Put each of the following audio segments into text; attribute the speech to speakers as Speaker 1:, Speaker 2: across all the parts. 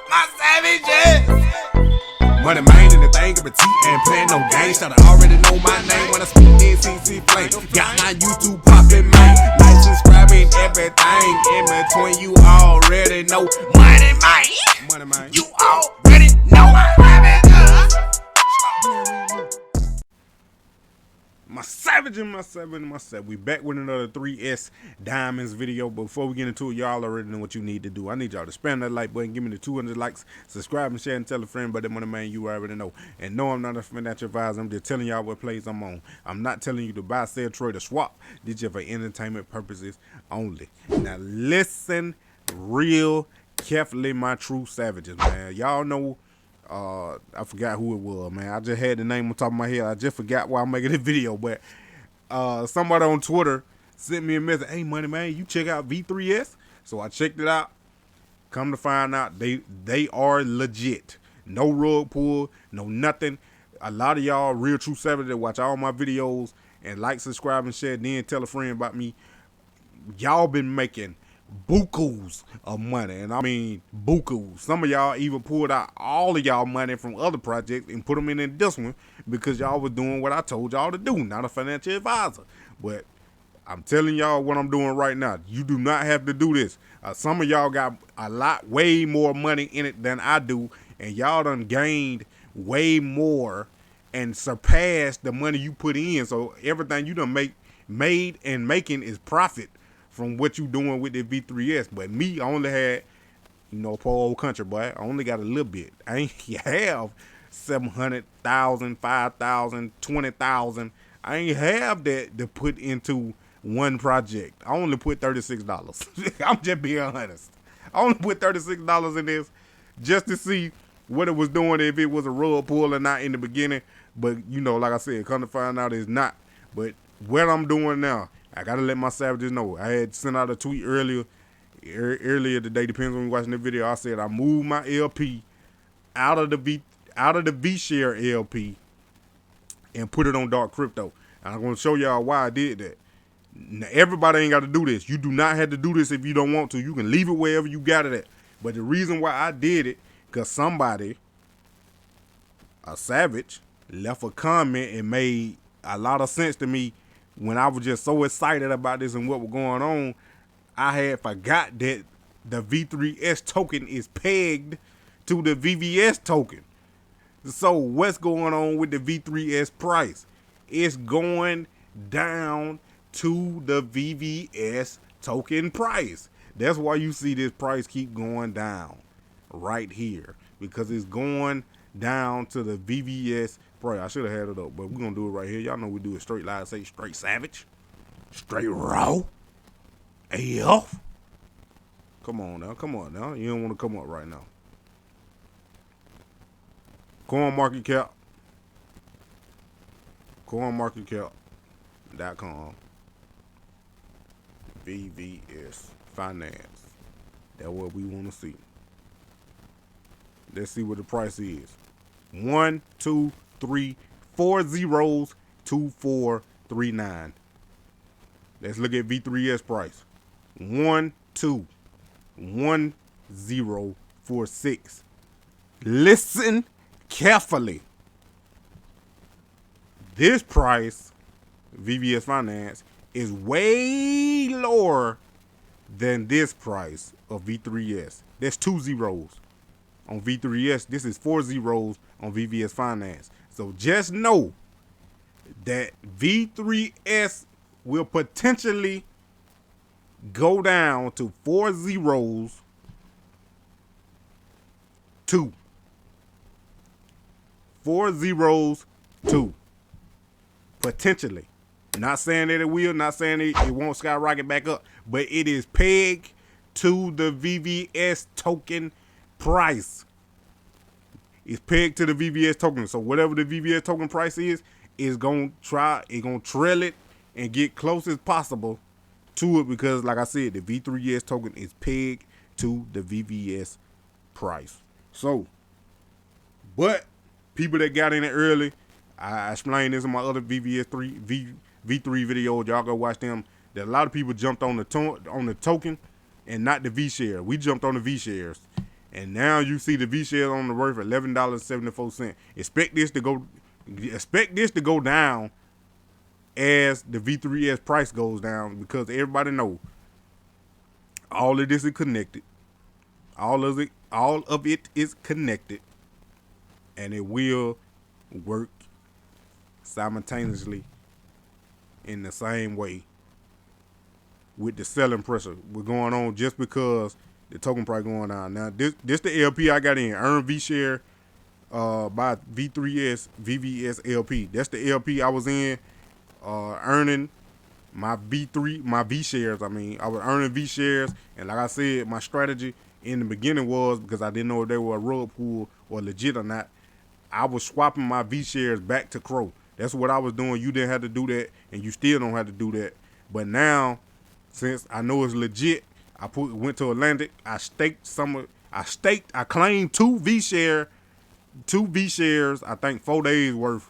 Speaker 1: My savages. Moneymane in the thing of a T and playing no games. Should already know my name when I speak NCC flame. Got my YouTube poppin', man. Like, subscribing, everything in between. You already know. Moneymane. You already know my savages. My savage. We back with another 3S Diamonds video. Before we get into it, y'all already know what you need to do. I need y'all to spam that like button, give me the 200 likes, subscribe and share and tell a friend. But the Moneymane, you already know. And no, I'm not a financial advisor. I'm just telling y'all what plays I'm on. I'm not telling you to buy, sell, trade, or swap. This is just for entertainment purposes only. Now listen real carefully, my true savages, man. Y'all know. I forgot who it was, man. I just had the name on top of my head. I just forgot why I'm making this video, but somebody on Twitter sent me a message. Hey, Moneymane, you check out V3S? So I checked it out. Come to find out, they are legit. No rug pull, no nothing. A lot of y'all real true savages that watch all my videos and like, subscribe, and share, then tell a friend about me. Y'all been making bukus of money, and I mean bukus. Some of y'all even pulled out all of y'all money from other projects and put them in this one because y'all was doing what I told y'all to do. Not a financial advisor, but I'm telling y'all what I'm doing right now. You do not have to do this. Some of y'all got a lot, way more money in it than I do, and y'all done gained way more and surpassed the money you put in. So everything you done made and making is profit from what you doing with the V3S. But me, I only had, poor old country boy, I only got a little bit. I ain't have 700,000, 5,000, 20,000. I ain't have that to put into one project. I only put $36. I'm just being honest. I only put $36 in this just to see what it was doing, if it was a rug pull or not in the beginning. But like I said, come to find out it's not. But what I'm doing now, I gotta let my savages know. I had sent out a tweet earlier today. Depends on you watching the video. I said I moved my LP out of the V share LP and put it on DarkCrypto. And I'm gonna show y'all why I did that. Now, everybody ain't got to do this. You do not have to do this if you don't want to. You can leave it wherever you got it at. But the reason why I did it, because somebody, a savage, left a comment and made a lot of sense to me. When I was just so excited about this and what was going on, I had forgot that the V3S token is pegged to the VVS token. So what's going on with the V3S price? It's going down to the VVS token price. That's why you see this price keep going down right here, because it's going down to the VVS price. I should have had it up, but we're gonna do it right here. Y'all know we do it straight line, say straight savage, straight raw AF. Come on now. You don't want to come up right now. CoinMarketCap.com. VVS Finance. That's what we want to see. Let's see what the price is. 1, 2, 3, 4 zeros, 2439. Let's look at V3S price. 1, 2, 1, 0, 4, 6. Listen carefully. This price, VVS Finance, is way lower than this price of V3S. There's 2 zeros on V3S. This is 4 zeros on VVS Finance. So just know that V3S will potentially go down to 4 zeros, 2. 4 zeros, 2. Potentially. Not saying that it will, not saying it won't skyrocket back up, but it is pegged to the VVS token price. It's pegged to the VVS token. So whatever the VVS token price is gonna trail it and get close as possible to it, because like I said, the V3S token is pegged to the VVS price. So, but people that got in it early, I explained this in my other V3 videos. Y'all go watch them. That a lot of people jumped on the token and not the V share. We jumped on the V shares, And now you see the V shares on the worth $11.74. Expect this to go down as the V3S price goes down, because everybody knows all of this is connected. All of it is connected, and it will work simultaneously in the same way with the selling pressure we're going on, just because the token price going down. Now this the LP I got in, earn V share by V3S VVS LP. That's the LP I was in, earning my V shares. I mean, I was earning V shares, and like I said, my strategy in the beginning was, because I didn't know if they were a rug pull or legit or not, I was swapping my V shares back to Crow. That's what I was doing. You didn't have to do that, and you still don't have to do that. But now, since I know it's legit, went to Atlantic. I claimed two V shares. I think 4 days worth.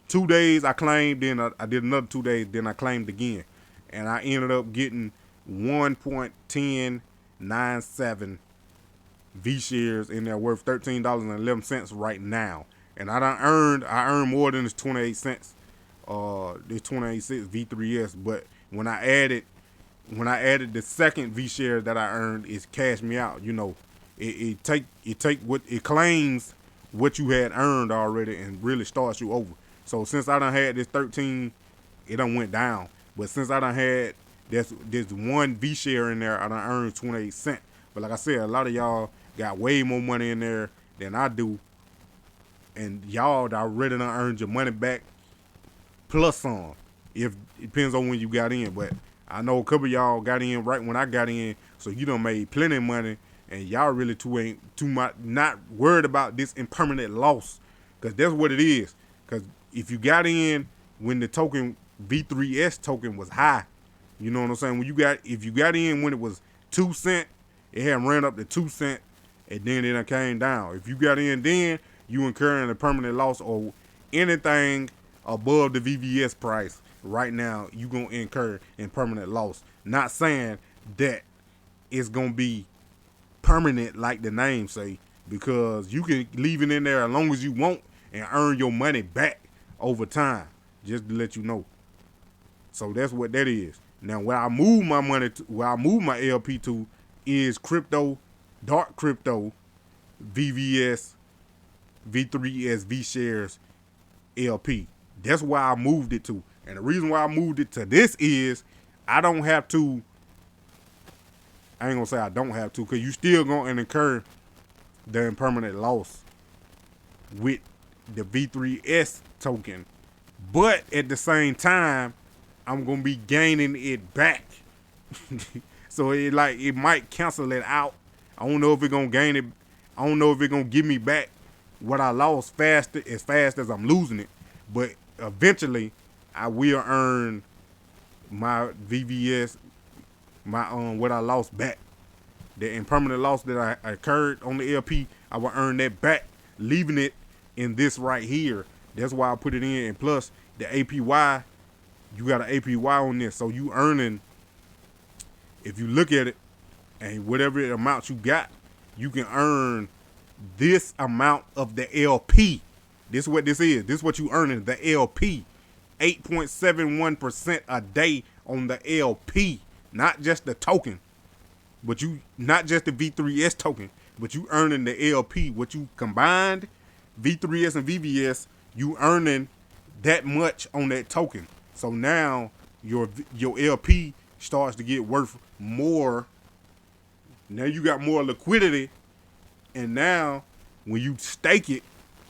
Speaker 1: 2 days I claimed, then I did another 2 days, then I claimed again, and I ended up getting 1.1097 V shares in there, worth $13.11 right now. And I earned more than this 28 cents, this 28 cents V3S. But when I added the second V share that I earned, it's cashed me out. You know, it claims what you had earned already and really starts you over. So since I done had this 13, it done went down. But since I done had this one V share in there, I done earned 28 cents. But like I said, a lot of y'all got way more money in there than I do, and y'all already done earned your money back plus some. If it depends on when you got in, but I know a couple of y'all got in right when I got in, so you done made plenty of money, and y'all really ain't too much not worried about this impermanent loss, because that's what it is. Because if you got in when the token V3S token was high, you know what I'm saying? If you got in when it was 2 cents, it had ran up to 2 cents, and then it came down. If you got in then, you incurring a permanent loss, or anything above the VVS price right now, you gonna incur in permanent loss. Not saying that it's gonna be permanent like the name say, because you can leave it in there as long as you want and earn your money back over time, just to let you know. So that's what that is. Now, where I move my money to, where I move my LP to, is DarkCrypto, VVS, V3S V shares LP. That's why I moved it to. And the reason why I moved it to this is I ain't gonna say I don't have to, because you still gonna incur the impermanent loss with the V3S token. But at the same time, I'm gonna be gaining it back. So it might cancel it out. I don't know if it's gonna gain it. I don't know if it's gonna give me back what I lost as fast as I'm losing it. But eventually I will earn my VVS, what I lost back. The impermanent loss that I incurred on the LP, I will earn that back, leaving it in this right here. That's why I put it in. And plus the APY, you got an APY on this, so you earning, if you look at it, and whatever amount you got, you can earn this amount of the LP. This is what this is. This is what you earning, the LP. 8.71% a day on the LP. Not just the token, but not just the V3S token, but you earning the LP. What you combined, V3S and VVS, you earning that much on that token. So now your LP starts to get worth more. Now you got more liquidity, and now when you stake it,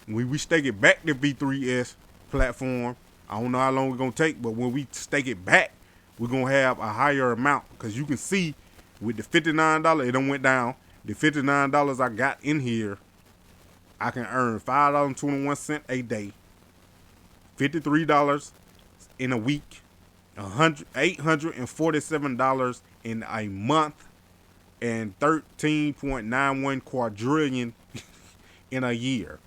Speaker 1: when we stake it back to V3S platform, I don't know how long it's gonna take, but when we stake it back, we're gonna have a higher amount, because you can see with the $59, it done went down. The $59 I got in here, I can earn $5.21 a day, $53 in a week, $847 in a month, and 13.91 quadrillion in a year.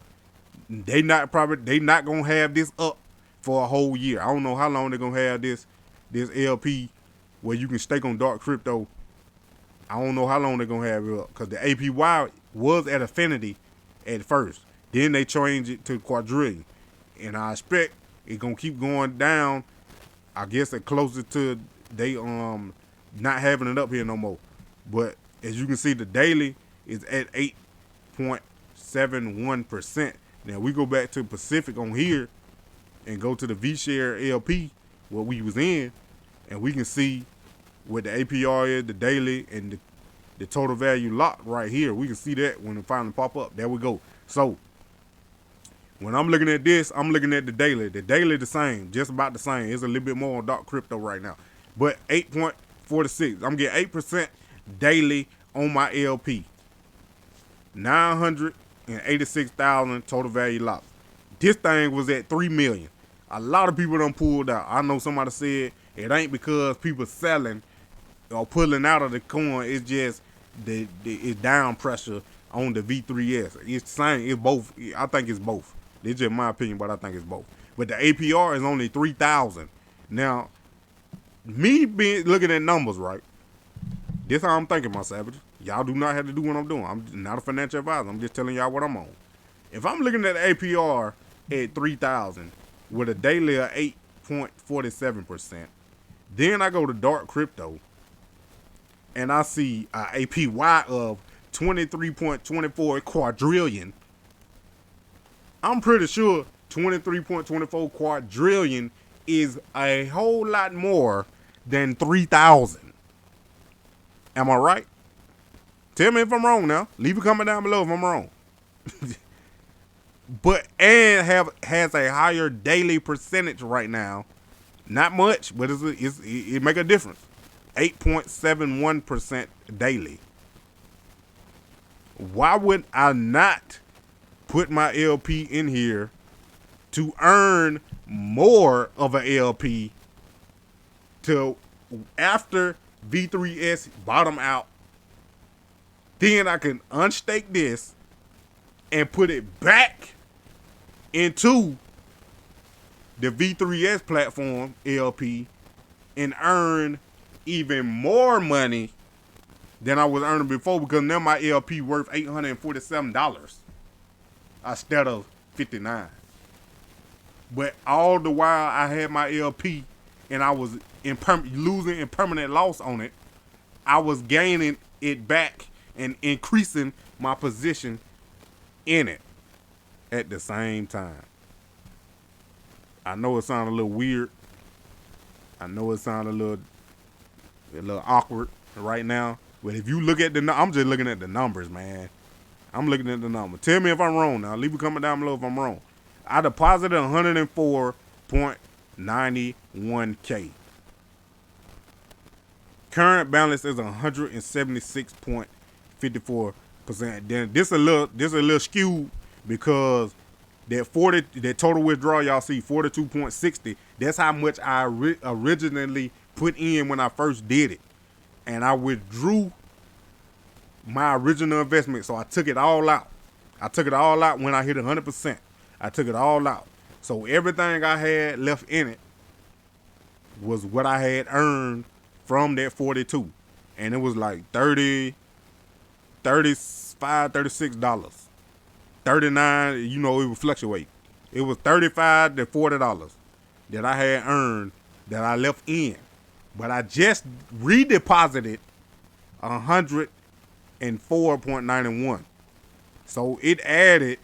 Speaker 1: They not gonna have this up for a whole year. I don't know how long they're gonna have this LP where you can stake on DarkCrypto. I don't know how long they're gonna have it up, because the APY was at affinity at first. Then they changed it to quadrillion. And I expect it's gonna keep going down. I guess it closer to they not having it up here no more. But as you can see, the daily is at 8.71%. Now we go back to Pacific on here and go to the V share LP, what we was in, and we can see what the APR is, the daily, and the total value locked right here. We can see that when it finally pop up. There we go. So when I'm looking at this, I'm looking at the daily. The daily the same, just about the same. It's a little bit more on DarkCrypto right now. But 8.46. I'm getting 8% daily on my LP. 986,000 total value locked. This thing was at 3 million. A lot of people done pulled out. I know somebody said it ain't because people selling or pulling out of the coin. It's just it's down pressure on the V3S. It's the same. It's both. I think it's both. It's just my opinion, but I think it's both. But the APR is only 3,000. Now, me being looking at numbers, right? This how I'm thinking, my savages. Y'all do not have to do what I'm doing. I'm not a financial advisor. I'm just telling y'all what I'm on. If I'm looking at the APR at 3,000 with a daily of 8.47%, then I go to DarkCrypto and I see a APY of 23.24 quadrillion. I'm pretty sure 23.24 quadrillion is a whole lot more than 3,000. Am I right? Tell me if I'm wrong now. Leave a comment down below if I'm wrong. But has a higher daily percentage right now. Not much, but it make a difference. 8.71% daily. Why would I not put my LP in here to earn more of an LP till after V3S bottom out? Then I can unstake this and put it back into the V3S platform LP and earn even more money than I was earning before, because now my LP worth $847 instead of $59. But all the while I had my LP and I was losing in permanent loss on it, I was gaining it back and increasing my position in it at the same time. I know it sounded a little weird. I know it sounded a little awkward right now. But if you look at I'm just looking at the numbers, man. I'm looking at the numbers. Tell me if I'm wrong now. Leave a comment down below if I'm wrong. I deposited 104.91K. Current balance is 176.54%. Then this a little skewed because that total withdrawal y'all see 42.60. That's how much I originally put in when I first did it, and I withdrew my original investment, so I took it all out. I took it all out when I hit 100%. I took it all out. So everything I had left in it was what I had earned from that 42. And it was like $30, $35, $36. 39, you know, it would fluctuate. It was $35 to $40 that I had earned that I left in. But I just redeposited 104.91. So it added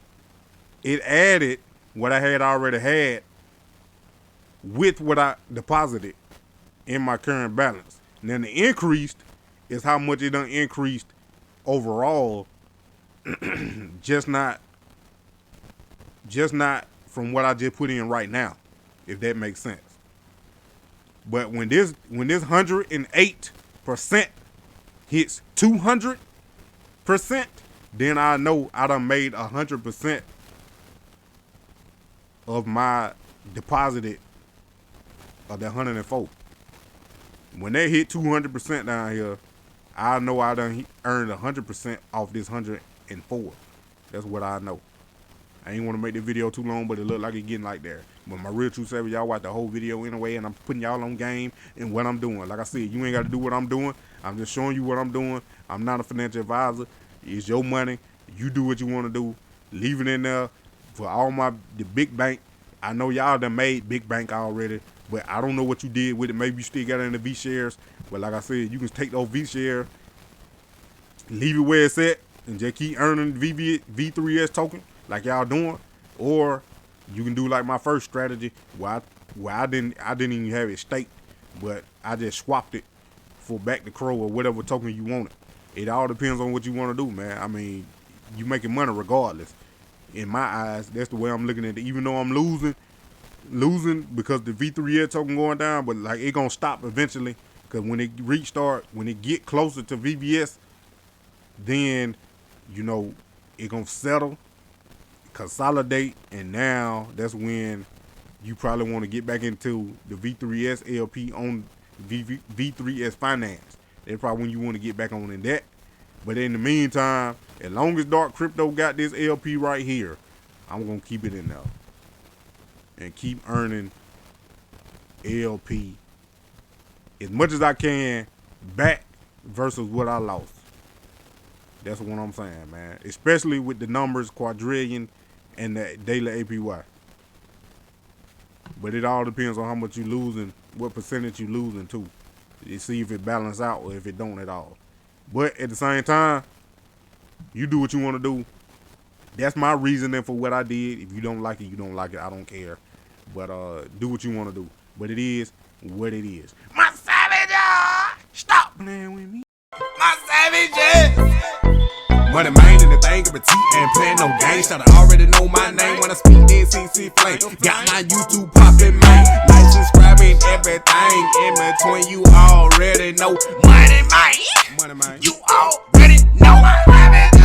Speaker 1: what I had already had with what I deposited in my current balance. And then the increased is how much it done increased overall. just not from what I just put in right now, if that makes sense. But when this 108% hits 200%, then I know I done made 100% of my deposited of that 104. When they hit 200% down here, I know I done earned 100% off this 104. That's what I know. I ain't want to make the video too long, but it looked like it's getting like there. But my real true savage, y'all watch the whole video anyway, and I'm putting y'all on game and what I'm doing. Like I said, you ain't got to do what I'm doing. I'm just showing you what I'm doing. I'm not a financial advisor. It's your money. You do what you want to do. Leave it in there for all the big bank. I know y'all done made big bank already, but I don't know what you did with it. Maybe you still got it in the V shares. But like I said, you can take those V shares, leave it where it's at, and just keep earning V3S token like y'all doing. Or you can do like my first strategy, where I didn't even have it staked, but I just swapped it for back to Crow or whatever token you wanted. It all depends on what you want to do, man. I mean, you making money regardless. In my eyes, that's the way I'm looking at it. Even though I'm losing because the V3S token going down, but like it gonna stop eventually. Because when it get closer to VVS, then you know it gonna settle, consolidate, and now that's when you probably want to get back into the V3S LP on V3S Finance. That's probably when you want to get back on in that. But in the meantime, as long as DarkCrypto got this LP right here, I'm gonna keep it in there and keep earning LP as much as I can back versus what I lost. That's what I'm saying, man. Especially with the numbers, quadrillion, and the daily APY. But it all depends on how much you losing, what percentage you losing too. You see if it balance out or if it don't at all. But at the same time, you do what you want to do. That's my reasoning for what I did. If you don't like it, you don't like it. I don't care. But do what you want to do. But it is what it is. My savage, stop playing with me. My savage. Moneymane in the thing of a T and playing no games. Should already know my name when I speak that CC flame. Got my YouTube popping, man. Like, subscribing, everything in between. You already know. Moneymane. You already know.